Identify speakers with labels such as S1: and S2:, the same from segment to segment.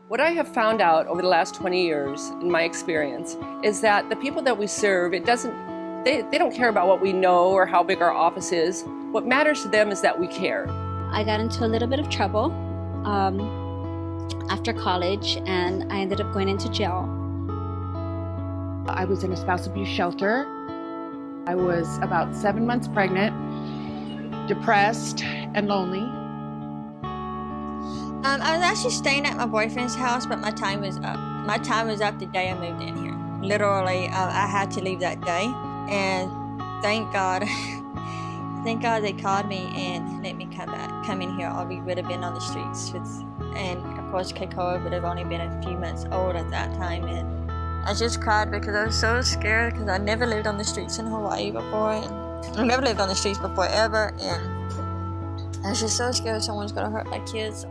S1: What I have found out over the last 20 years in my experience is that the people that we serve, they don't care about what we know or how big our office is. What matters to them is that we care.
S2: I got into a little bit of trouble after college, and I ended up going into jail.
S3: I was in a spouse abuse shelter. I was about 7 months pregnant, depressed and lonely.
S4: I was actually staying at my boyfriend's house, but my time was up. My time was up the day I moved in here. Literally, I had to leave that day, and thank God, thank God they called me and let me come in here, or we would have been on the streets. And of course, Keikoa would have only been a few months old at that time, and I just cried because I was so scared, because I never lived on the streets in Hawaii before, and I never lived on the streets before ever, and I was just so scared someone's gonna hurt my kids.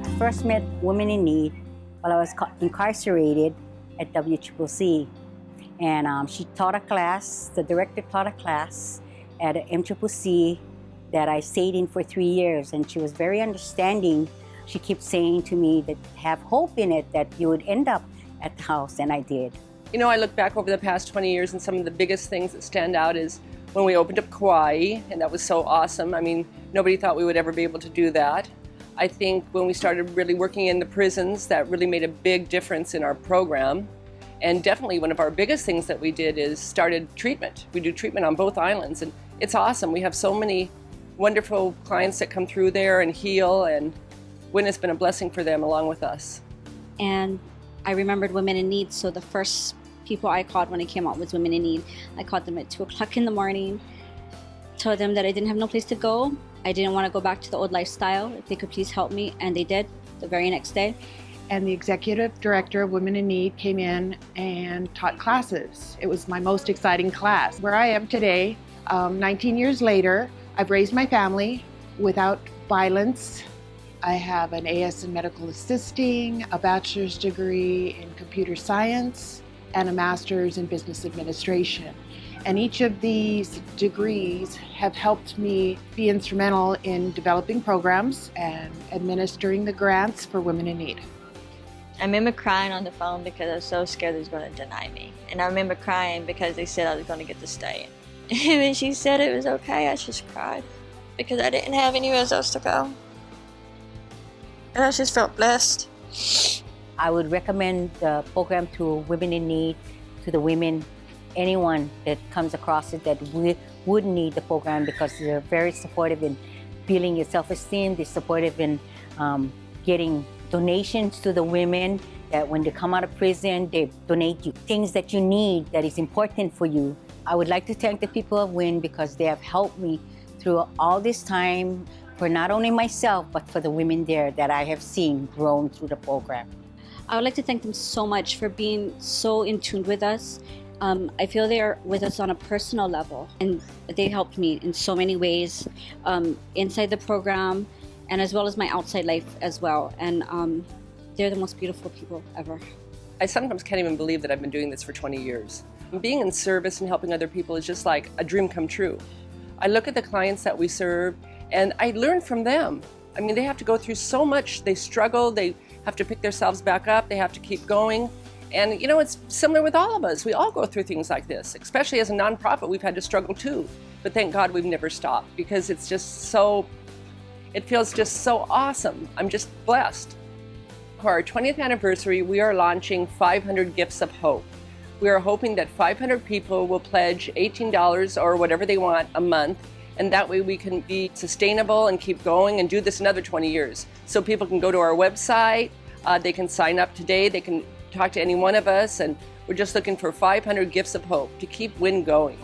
S5: I first met Women in Need while I was incarcerated at WCCC, and she taught a class, the director taught a class at MCCC that I stayed in for 3 years, and she was very understanding. She kept saying to me that have hope in it, that you would end up at the house, and I did.
S1: You know, I look back over the past 20 years, and some of the biggest things that stand out is when we opened up Kauai, and that was so awesome. I mean, nobody thought we would ever be able to do that. I think when we started really working in the prisons, that really made a big difference in our program. And definitely one of our biggest things that we did is started treatment. We do treatment on both islands, and it's awesome. We have so many wonderful clients that come through there and heal, and WIN has been a blessing for them along with us.
S2: And I remembered Women in Need, so the first people I called when I came out was Women in Need. I called them at 2 o'clock in the morning, told them that I didn't have no place to go. I didn't want to go back to the old lifestyle, if they could please help me, and they did the very next day.
S3: And the executive director of Women in Need came in and taught classes. It was my most exciting class. Where I am today, 19 years later, I've raised my family without violence. I have an AS in medical assisting, a bachelor's degree in computer science, and a master's in business administration. And each of these degrees have helped me be instrumental in developing programs and administering the grants for Women in Need.
S4: I remember crying on the phone because I was so scared they was going to deny me. And I remember crying because they said I was going to get to stay. And when she said it was okay, I just cried because I didn't have anywhere else to go. And I just felt blessed.
S5: I would recommend the program to Women in Need, to the women, anyone that comes across it that would need the program, because they're very supportive in building your self-esteem. They're supportive in getting donations to the women, that when they come out of prison, they donate you things that you need that is important for you. I would like to thank the people of WIN because they have helped me through all this time, for not only myself, but for the women there that I have seen grown through the program.
S2: I would like to thank them so much for being so in tune with us. I feel they're with us on a personal level, and they helped me in so many ways, inside the program and as well as my outside life as well. And they're the most beautiful people ever.
S1: I sometimes can't even believe that I've been doing this for 20 years. Being in service and helping other people is just like a dream come true. I look at the clients that we serve and I learn from them. I mean, they have to go through so much. They struggle, they have to pick themselves back up, they have to keep going. And you know, it's similar with all of us. We all go through things like this, especially as a nonprofit, we've had to struggle too. But thank God we've never stopped, because it's just so, it feels just so awesome. I'm just blessed. For our 20th anniversary, we are launching 500 Gifts of Hope. We are hoping that 500 people will pledge $18 or whatever they want a month, and that way we can be sustainable and keep going and do this another 20 years. So people can go to our website, they can sign up today, they can talk to any one of us, and we're just looking for 500 Gifts of Hope to keep WIN going.